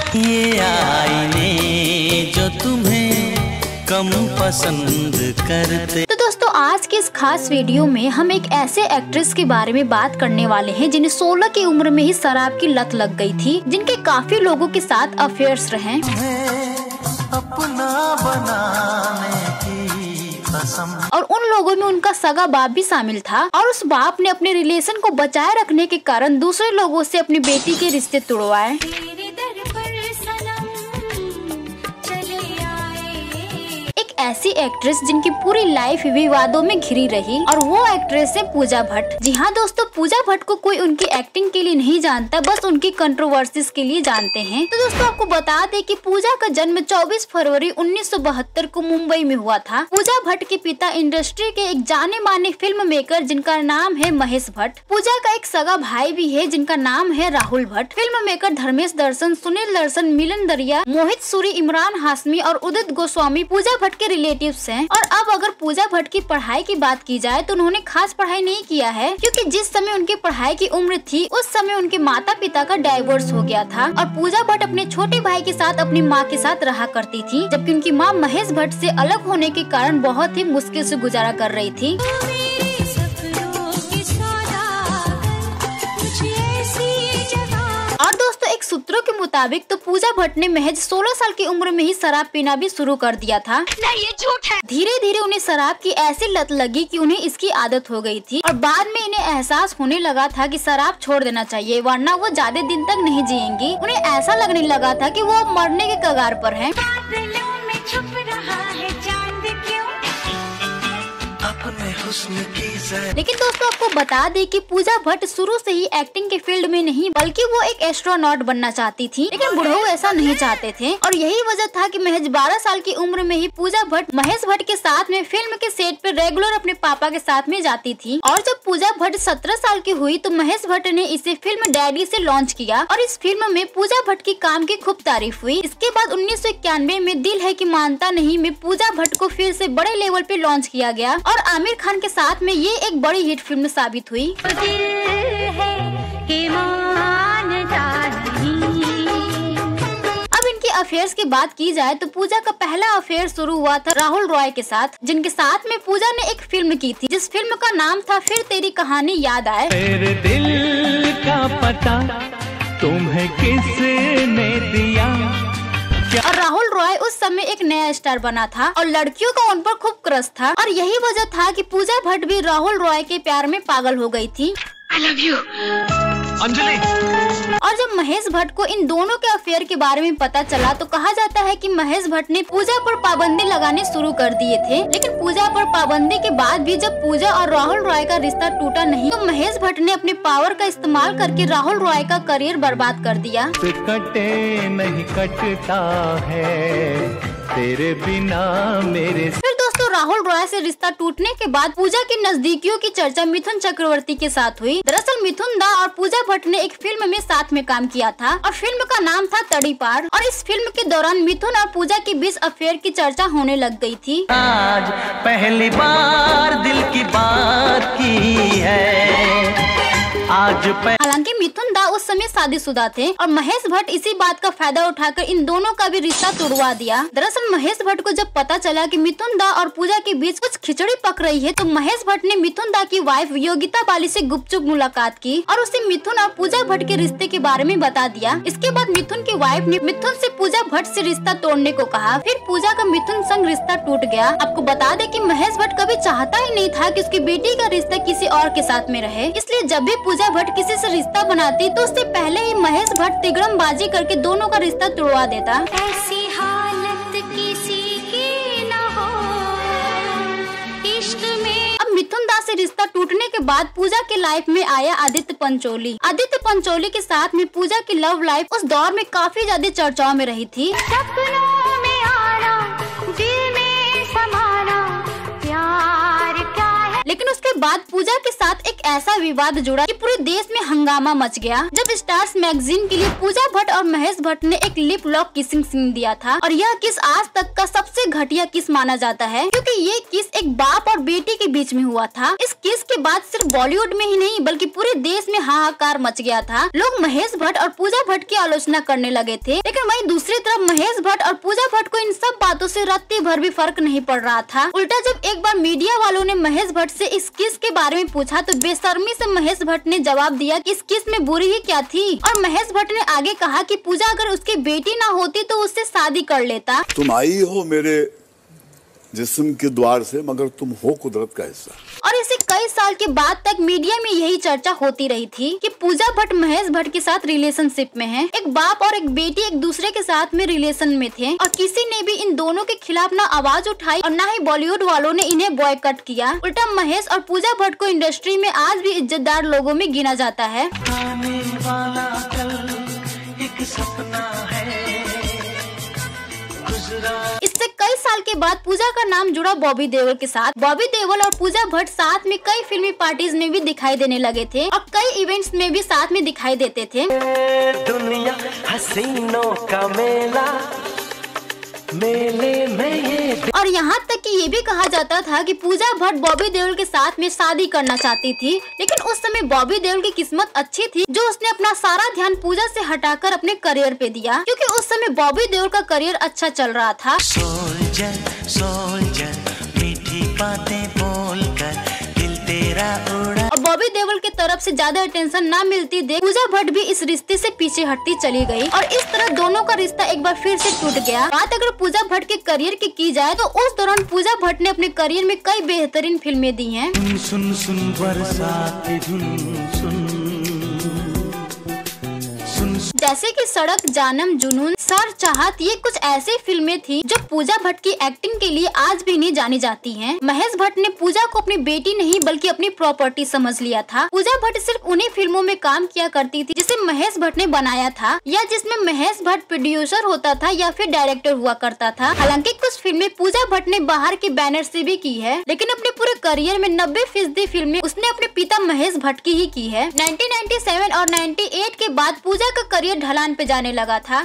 ये आईने जो तुम्हें कम पसंद करते। तो दोस्तों आज के इस खास वीडियो में हम एक ऐसे एक्ट्रेस के बारे में बात करने वाले हैं जिन्हें 16 की उम्र में ही शराब की लत लग गई थी, जिनके काफी लोगों के साथ अफेयर्स रहे। अपना बनाने की कसम। और उन लोगों में उनका सगा बाप भी शामिल था और उस बाप ने अपने रिलेशन को बचाए रखने के कारण दूसरे लोगों से अपनी बेटी के रिश्ते तुड़वाए। ऐसी एक्ट्रेस जिनकी पूरी लाइफ विवादों में घिरी रही और वो एक्ट्रेस है पूजा भट्ट। जी हाँ दोस्तों, पूजा भट्ट को कोई उनकी एक्टिंग के लिए नहीं जानता, बस उनकी कंट्रोवर्सीज के लिए जानते हैं। तो दोस्तों आपको बता दें कि पूजा का जन्म 24 फरवरी 1972 को मुंबई में हुआ था। पूजा भट्ट के पिता इंडस्ट्री के एक जाने माने फिल्म मेकर जिनका नाम है महेश भट्ट। पूजा का एक सगा भाई भी है जिनका नाम है राहुल भट्ट। फिल्म मेकर धर्मेश दर्शन, सुनील दर्शन, मिलन दरिया, मोहित सूरी, इमरान हाशमी और उदित गोस्वामी पूजा भट्ट के रिलेटिव्स हैं। और अब अगर पूजा भट्ट की पढ़ाई की बात की जाए तो उन्होंने खास पढ़ाई नहीं किया है, क्योंकि जिस समय उनकी पढ़ाई की उम्र थी उस समय उनके माता पिता का डाइवोर्स हो गया था और पूजा भट्ट अपने छोटे भाई के साथ अपनी माँ के साथ रहा करती थी, जबकि उनकी माँ महेश भट्ट से अलग होने के कारण बहुत ही मुश्किल से गुजारा कर रही थी। और दोस्तों एक सूत्रों के मुताबिक तो पूजा भट्ट ने महज 16 साल की उम्र में ही शराब पीना भी शुरू कर दिया था। नहीं, ये झूठ है। धीरे धीरे उन्हें शराब की ऐसी लत लगी कि उन्हें इसकी आदत हो गई थी और बाद में इन्हें एहसास होने लगा था कि शराब छोड़ देना चाहिए वरना वो ज्यादा दिन तक नहीं जिएंगी। उन्हें ऐसा लगने लगा था कि वो मरने के कगार पर है। लेकिन दोस्तों आपको बता दें कि पूजा भट्ट शुरू से ही एक्टिंग के फील्ड में नहीं बल्कि वो एक एस्ट्रोनॉट बनना चाहती थी, लेकिन बुढ़ऊ ऐसा नहीं चाहते थे और यही वजह था कि महज 12 साल की उम्र में ही पूजा भट्ट महेश भट्ट के साथ में फिल्म के सेट पे रेगुलर अपने पापा के साथ में जाती थी। और जब पूजा भट्ट 17 साल की हुई तो महेश भट्ट ने इसे फिल्म डैडी से लॉन्च किया और इस फिल्म में पूजा भट्ट की काम की खूब तारीफ हुई। इसके बाद 1991 में दिल है कि मानता नहीं में पूजा भट्ट को फिर से बड़े लेवल पे लॉन्च किया गया और आमिर खान के साथ में ये एक बड़ी हिट फिल्म साबित हुई। अब इनकी अफेयर्स की बात की जाए तो पूजा का पहला अफेयर शुरू हुआ था राहुल रॉय के साथ, जिनके साथ में पूजा ने एक फिल्म की थी जिस फिल्म का नाम था फिर तेरी कहानी याद आए। तेरे दिल का पता तुम्हें किसने दिया। और राहुल रॉय उस समय एक नया स्टार बना था और लड़कियों का उन पर खूब क्रश था और यही वजह था कि पूजा भट्ट भी राहुल रॉय के प्यार में पागल हो गई थी। I love you. अंजलि। और जब महेश भट्ट को इन दोनों के अफेयर के बारे में पता चला तो कहा जाता है कि महेश भट्ट ने पूजा पर पाबंदी लगाने शुरू कर दिए थे, लेकिन पूजा पर पाबंदी के बाद भी जब पूजा और राहुल रॉय का रिश्ता टूटा नहीं तो महेश भट्ट ने अपने पावर का इस्तेमाल करके राहुल रॉय का करियर बर्बाद कर दिया। कटे नहीं कटता है तेरे बिना मेरे। फिर दोस्तों राहुल रॉय से रिश्ता टूटने के बाद पूजा की नजदीकियों की चर्चा मिथुन चक्रवर्ती के साथ हुई। दरअसल मिथुन दा और पूजा भट्ट ने एक फिल्म में साथ में काम किया था और फिल्म का नाम था तड़ीपार और इस फिल्म के दौरान मिथुन और पूजा के बीच अफेयर की चर्चा होने लग गई थी। आज पहली बार दिल की बात की है आज। हालांकि मिथुन दा उस समय शादीशुदा थे और महेश भट्ट इसी बात का फायदा उठाकर इन दोनों का भी रिश्ता तुड़वा दिया। दरअसल महेश भट्ट को जब पता चला कि मिथुन दा और पूजा के बीच कुछ खिचड़ी पक रही है तो महेश भट्ट ने मिथुन दा की वाइफ योगिता बाली से गुपचुप मुलाकात की और उसे मिथुन और पूजा भट्ट के रिश्ते के बारे में बता दिया। इसके बाद मिथुन की वाइफ ने मिथुन से पूजा भट्ट से रिश्ता तोड़ने को कहा। फिर पूजा का मिथुन संग रिश्ता टूट गया। आपको बता दें कि महेश भट्ट कभी चाहता ही नहीं था कि उसकी बेटी का रिश्ता किसी और के साथ में रहे, इसलिए जब भी पूजा भट्ट किसी से रिश्ता बनाती तो उससे पहले ही महेश भट्ट तिगड़मबाजी करके दोनों का रिश्ता तुड़वा देता। ऐसी हालत किसी की न हो इश्क में। अब मिथुन दास से रिश्ता टूटने के बाद पूजा के लाइफ में आया आदित्य पंचोली। आदित्य पंचोली के साथ में पूजा की लव लाइफ उस दौर में काफी ज्यादा चर्चाओं में रही थी। सपनों में आना, दिल में समाना, प्यार क्या है। लेकिन उसके बाद पूजा के साथ एक ऐसा विवाद जुड़ा कि पूरे देश में हंगामा मच गया जब स्टार्स मैगजीन के लिए पूजा भट्ट और महेश भट्ट ने एक लिप लॉक किसिंग सीन दिया था। और यह किस आज तक का सबसे घटिया किस माना जाता है, क्योंकि ये किस एक बाप और बेटी के बीच में हुआ था। इस किस के बाद सिर्फ बॉलीवुड में ही नहीं बल्कि पूरे देश में हाहाकार मच गया था। लोग महेश भट्ट और पूजा भट्ट की आलोचना करने लगे थे, लेकिन वहीं दूसरी तरफ महेश भट्ट और पूजा भट्ट को इन सब बातों से रत्ती भर भी फर्क नहीं पड़ रहा था। उल्टा जब एक बार मीडिया वालों ने महेश भट्ट से इस किस के बारे में पूछा तो बेशर्मी से महेश भट्ट ने जवाब दिया कि इस किस में बुरी ही क्या थी। और महेश भट्ट ने आगे कहा कि पूजा अगर उसकी बेटी ना होती तो उससे शादी कर लेता। तुम आई हो मेरे जिस्म के द्वार से, मगर तुम हो कुदरत का हिस्सा। और इसे कई साल के बाद तक मीडिया में यही चर्चा होती रही थी कि पूजा भट्ट महेश भट्ट के साथ रिलेशनशिप में है। एक बाप और एक बेटी एक दूसरे के साथ में रिलेशन में थे और किसी ने भी इन दोनों के खिलाफ ना आवाज उठाई और ना ही बॉलीवुड वालों ने इन्हें बॉयकॉट किया। उल्टा महेश और पूजा भट्ट को इंडस्ट्री में आज भी इज्जतदार लोगों में गिना जाता है। आने वाला कल एक सपना है, इससे कई साल के बाद पूजा का नाम जुड़ा बॉबी देओल के साथ। बॉबी देओल और पूजा भट्ट साथ में कई फिल्मी पार्टीज में भी दिखाई देने लगे थे और कई इवेंट्स में भी साथ में दिखाई देते थे। दुनिया हसीनों का मेला, मेले में ये। और यहाँ तक कि ये भी कहा जाता था कि पूजा भट्ट बॉबी देओल के साथ में शादी करना चाहती थी, लेकिन उस समय बॉबी देओल की किस्मत अच्छी थी जो उसने अपना सारा ध्यान पूजा से हटाकर अपने करियर पे दिया, क्योंकि उस समय बॉबी देओल का करियर अच्छा चल रहा था। सोल्जर सोल्जर मीठी बातें बोलकर दिल तेरा उड़ा। और बॉबी देओल की तरफ से ज्यादा अटेंशन ना मिलती देख पूजा भट्ट भी इस रिश्ते से पीछे हटती चली गई और इस तरह दोनों का रिश्ता एक बार फिर से टूट गया। बात अगर पूजा भट्ट के करियर की जाए तो उस दौरान पूजा भट्ट ने अपने करियर में कई बेहतरीन फिल्में दी हैं। सुन सुन बरसात धुन सुन, जैसे कि सड़क, जानम, जुनून, सर, चाहत, ये कुछ ऐसी फिल्में थी जो पूजा भट्ट की एक्टिंग के लिए आज भी नहीं जानी जाती हैं। महेश भट्ट ने पूजा को अपनी बेटी नहीं बल्कि अपनी प्रॉपर्टी समझ लिया था। पूजा भट्ट सिर्फ उन्हीं फिल्मों में काम किया करती थी जिसे महेश भट्ट ने बनाया था या जिसमें महेश भट्ट प्रोड्यूसर होता था या फिर डायरेक्टर हुआ करता था। हालांकि कुछ फिल्में पूजा भट्ट ने बाहर के बैनर से भी की है, लेकिन अपने पूरे करियर में 90% फिल्में उसने अपने पिता महेश भट्ट की ही की है। 1997 और 98 के बाद पूजा का करियर ढलान पे जाने लगा था।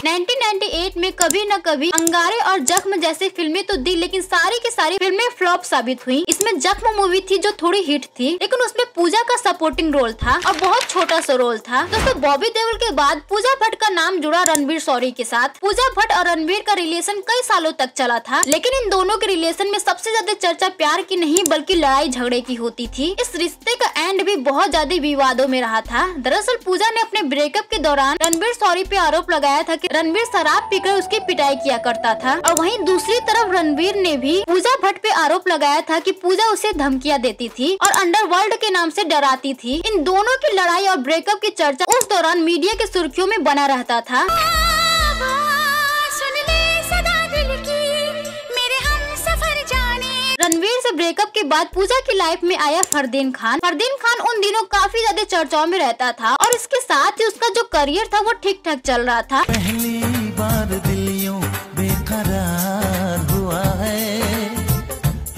1998 में कभी न कभी, अंगारे और जख्म जैसी फिल्में तो दी, लेकिन सारी की सारी फिल्में फ्लॉप साबित हुई। इसमें जख्म मूवी थी जो थोड़ी हिट थी, लेकिन उसमें पूजा का सपोर्टिंग रोल था और बहुत छोटा सा रोल था। दोस्तों बॉबी देओल के बाद पूजा भट्ट का नाम जुड़ा रणवीर शौरी के साथ। पूजा भट्ट और रणवीर का रिलेशन कई सालों तक चला था, लेकिन इन दोनों के रिलेशन में सबसे ज्यादा चर्चा प्यार की नहीं बल्कि लड़ाई झगड़े की होती थी। इस रिश्ते का एंड भी बहुत ज्यादा विवादों में रहा था। दरअसल पूजा ने अपने ब्रेकअप के दौरान रणवीर शौरी पे आरोप लगाया था कि रणवीर शराब पीकर उसकी पिटाई किया करता था, और वहीं दूसरी तरफ रणवीर ने भी पूजा भट्ट पे आरोप लगाया था कि पूजा उसे धमकियां देती थी और अंडरवर्ल्ड के नाम से डराती थी। इन दोनों की लड़ाई और ब्रेकअप की चर्चा उस दौरान मीडिया की सुर्खियों में बना रहता था। रणवीर से ब्रेकअप के बाद पूजा की लाइफ में आया फरदीन खान। फरदीन खान उन दिनों काफी ज्यादा चर्चाओं में रहता था और इसके साथ ही उसका जो करियर था वो ठीक ठाक चल रहा था। पहली बार दिलियों बेकरार हुआ है।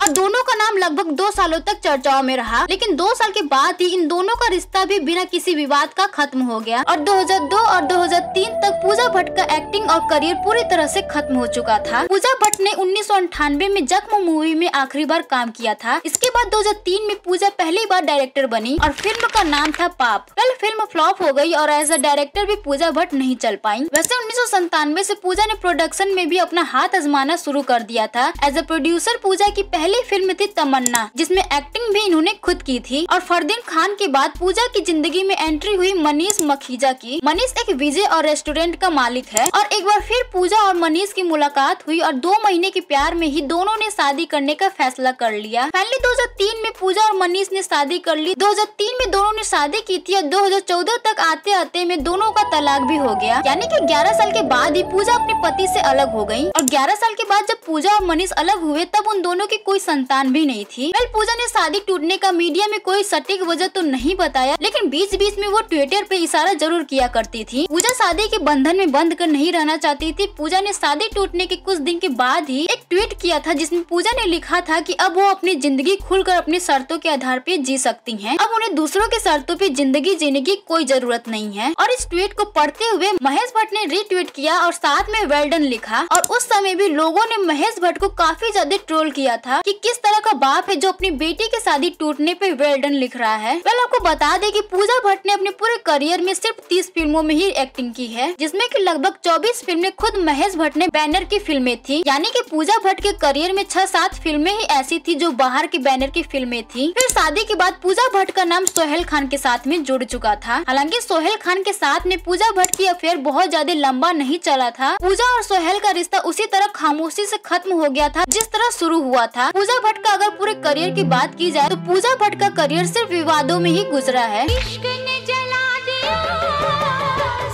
और दोनों का नाम लगभग 2 सालों तक चर्चाओं में रहा, लेकिन 2 साल के बाद ही इन दोनों का रिश्ता भी बिना किसी विवाद का खत्म हो गया और 2002 और 2003 तक पूजा भट्ट का एक्टिंग और करियर पूरी तरह से खत्म हो चुका था। पूजा भट्ट ने 1998 में जख्म मूवी में आखिरी बार काम किया था। इसके बाद 2003 में पूजा पहली बार डायरेक्टर बनी और फिल्म का नाम था पाप। कल फिल्म फ्लॉप हो गई और एज अ डायरेक्टर भी पूजा भट्ट नहीं चल पाई। वैसे 1997 से पूजा ने प्रोडक्शन में भी अपना हाथ आजमाना शुरू कर दिया था। एज अ प्रोड्यूसर पूजा की पहली फिल्म थी तमन्ना, जिसमें एक्टिंग भी इन्होंने खुद की थी। और फरदीन खान के बाद पूजा की जिंदगी में एंट्री हुई मनीष मखीजा की। मनीष एक विजय और रेस्टोरेंट का मालिक है और एक बार फिर पूजा और मनीष की मुलाकात हुई और 2 महीने के प्यार में ही दोनों ने शादी करने का फैसला कर लिया। फाइनली 2003 में पूजा और मनीष ने शादी कर ली। 2003 में दोनों ने शादी की थी और 2014 तक आते आते में दोनों का तलाक भी हो गया। यानी कि 11 साल के बाद ही पूजा अपने पति से अलग हो गई और 11 साल के बाद जब पूजा और मनीष अलग हुए तब उन दोनों की कोई संतान भी नहीं की थी। पूजा ने शादी टूटने का मीडिया में कोई सटीक वजह तो नहीं बताया, लेकिन बीच बीच में वो ट्विटर पे इशारा जरूर किया करती थी। पूजा शादी के बंधन में बंद कर नहीं रहना चाहती थी। पूजा ने शादी टूटने के कुछ दिन के बाद ही एक ट्वीट किया था, जिसमें पूजा ने लिखा था कि अब वो अपनी जिंदगी खुलकर अपनी शर्तों के आधार पे जी सकती हैं। अब उन्हें दूसरों के शर्तों पे जिंदगी जीने की कोई जरूरत नहीं है। और इस ट्वीट को पढ़ते हुए महेश भट्ट ने रीट्वीट किया और साथ में वेल डन लिखा। और उस समय भी लोगों ने महेश भट्ट को काफी ज्यादा ट्रोल किया था कि किस तरह का बाप है जो अपनी बेटी की शादी टूटने पे वेल डन लिख रहा है। आपको बता दें कि पूजा भट्ट ने अपने पूरे करियर में सिर्फ 30 फिल्मों में ही एक्टिंग की है, जिसमें कि लगभग 24 फिल्में खुद महेश भट्ट ने बैनर की फिल्में थी। यानी कि पूजा भट्ट के करियर में 6-7 फिल्में ही ऐसी थी जो बाहर के बैनर की फिल्में थी। फिर शादी के बाद पूजा भट्ट का नाम सोहेल खान के साथ में जुड़ चुका था। हालांकि सोहेल खान के साथ में पूजा भट्ट की अफेयर बहुत ज्यादा लंबा नहीं चला था। पूजा और सोहेल का रिश्ता उसी तरह खामोशी से खत्म हो गया था जिस तरह शुरू हुआ था। पूजा भट्ट का अगर पूरे करियर की बात की जाए तो पूजा भट्ट का करियर सिर्फ विवादों में ही गुजरा है। इश्क ने जला दिया,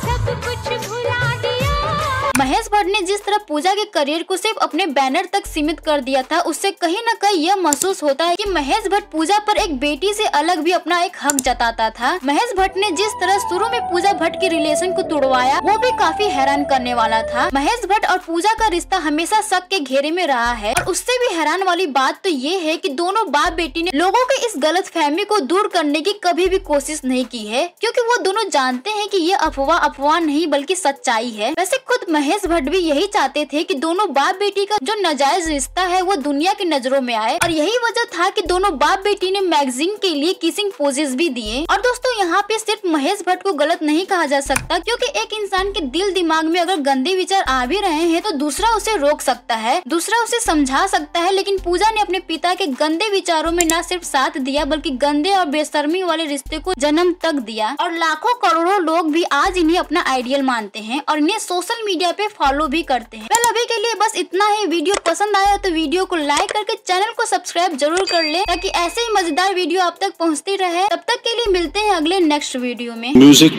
सब कुछ भुला दिया। महेश भट्ट ने जिस तरह पूजा के करियर को सिर्फ अपने बैनर तक सीमित कर दिया था, उससे कहीं न कहीं यह महसूस होता है कि महेश भट्ट पूजा पर एक बेटी से अलग भी अपना एक हक जताता था। महेश भट्ट ने जिस तरह शुरू में पूजा भट्ट के रिलेशन को तोड़वाया, वो भी काफी हैरान करने वाला था। महेश भट्ट और पूजा का रिश्ता हमेशा शक के घेरे में रहा है। और उससे भी हैरान वाली बात तो ये है कि दोनों बाप बेटी ने लोगों के इस गलत फहमी को दूर करने की कभी भी कोशिश नहीं की है, क्योंकि वो दोनों जानते हैं कि ये अफवाह नहीं बल्कि सच्चाई है। वैसे खुद महेश भट्ट भी यही चाहते थे कि दोनों बाप बेटी का जो नाजायज रिश्ता है वो दुनिया की नजरों में आए, और यही वजह था कि दोनों बाप बेटी ने मैगजीन के लिए किसिंग पोजेस भी दिए। और दोस्तों यहाँ पे सिर्फ महेश भट्ट को गलत नहीं कहा जा सकता, क्योंकि एक इंसान के दिल दिमाग में अगर गंदे विचार आ भी रहे हैं तो दूसरा उसे रोक सकता है, दूसरा उसे समझा सकता है। लेकिन पूजा ने अपने पिता के गंदे विचारों में न सिर्फ साथ दिया बल्कि गंदे और बेशर्मी वाले रिश्ते को जन्म तक दिया। और लाखों करोड़ों लोग भी आज इन्हें अपना आइडियल मानते हैं और इन्हें सोशल मीडिया पे फॉलो भी करते हैं। अभी के लिए बस इतना ही। वीडियो पसंद आया तो वीडियो को लाइक करके चैनल को सब्सक्राइब जरूर कर ले, ताकि ऐसे ही मजेदार वीडियो आप तक पहुंचती रहे। तब तक के लिए मिलते हैं अगले नेक्स्ट वीडियो में। म्यूजिक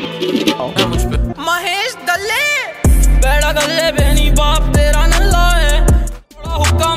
महेश दल्ले बेड़ा गल्ले बेनी बाप तेरा नल्ला है, बड़ा हुक्का